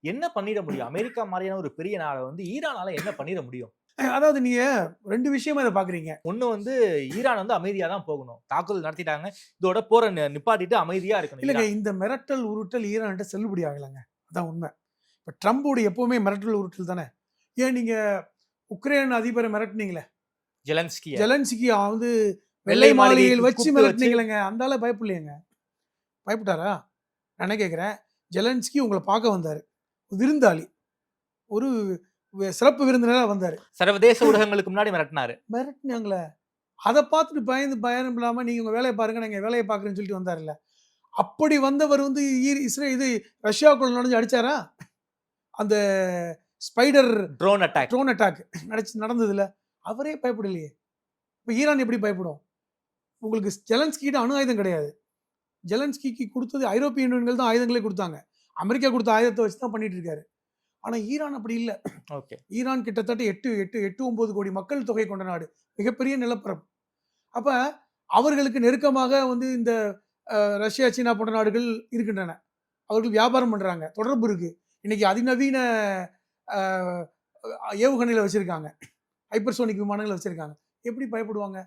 என்ன பண்ணிட முடியும்? அமெரிக்கா மாரியான ஒரு பெரிய நாட வந்து ஈரானால என்ன பண்ணிட முடியும்? அதாவது நீங்க 2 விஷயமா இத பார்க்குறீங்க. ஒண்ணு வந்து ஈரான் வந்து அமைதியா தான் போகணும். தாக்குதல் நடத்திட்டாங்க. இதோட போர நிப்பாட்டிட்டு அமைதியா இருக்கணும் இல்லங்க ஈரான். இந்த மிரட்டல், உருட்டல் ஈரான்ட்ட செல்லுபடி ஆகலங்க. அதான் உண்ம. இப்ப ட்ரம்போட எப்பவுமே மிரட்டல், உருட்டல் தானே. ஏன் நீங்க உக்ரைன் அதிபர மிரட்டுனீங்களே, ஜெலன்ஸ்கிய ஜெலன்ஸ்கிய வந்து வெள்ளை வெள்ளை மாளிகையில் மாளிகைக்கு வச்சு கூப்பிட்டு வச்சு மிரட்டுனீங்களேங்க. அந்த ஆளு பயப்படலையேங்க. பயப்பட்டாரா? நான் என்ன கேட்கிறேன், ஜெலன்ஸ்கி உங்கள பார்க்க வந்தாரு. விருந்தாளி. ஒரு சிறப்பு விருந்தினரா வந்தாரு. சர்வதேச ஊடகங்களுக்கு முன்னாடி மிரட்டினாரு. மிரட்டுனாங்களே. அத பார்த்துட்டு பயந்து பயம் இல்லாம நீங்க உங்க வேலைய பாருங்க, நான் எங்க வேலைய பார்க்குறேன்னு சொல்லிட்டு வந்தாருல்ல. அப்படி வந்தவர் வந்து ரஷ்யாக்குள்ள நுழைஞ்சு அடிச்சாரா? அந்த spider drone attack. Drone attack நடந்ததுல்ல. அவரே பயப்படலையே. இப்ப ஈரான் எப்படி பயப்படும்? உங்களுக்கு ஜெலன்ஸ்கி கிட்ட அணு ஆயுதம் கிடையாது. ஜெலன்ஸ்கிக்கு குடுத்தது ஐரோப்பிய யூனியன்கள் தான் ஆயுதங்களே குடுத்தாங்க. அமெரிக்கா குடுத்த ஆயுதத்த வச்சு தான் பண்ணிட்டு இருக்காரு. ஆனா ஈரான் அப்படி இல்ல. ஓகே. ஈரான் கிட்டத்தட்ட 8, 9 கோடி மக்கள் தொகை கொண்ட நாடு. மிகப்பெரிய நிலப்பரப்பு. அப்ப அவர்களுக்கு நெருக்கமாக வந்து இந்த ரஷ்யா, சீனா போன்ற நாடுகள் இருக்கின்றன. அவர்கள் வியாபாரம் பண்றாங்க. தொடர்பு இருக்கு. இன்னைக்கு அதிநவீன அ ஏவுகணைகள வச்சிருக்காங்க. ஹைப்பர்சோனிக் விமானங்கள வச்சிருக்காங்க. எப்படி பயப்படுவாங்க?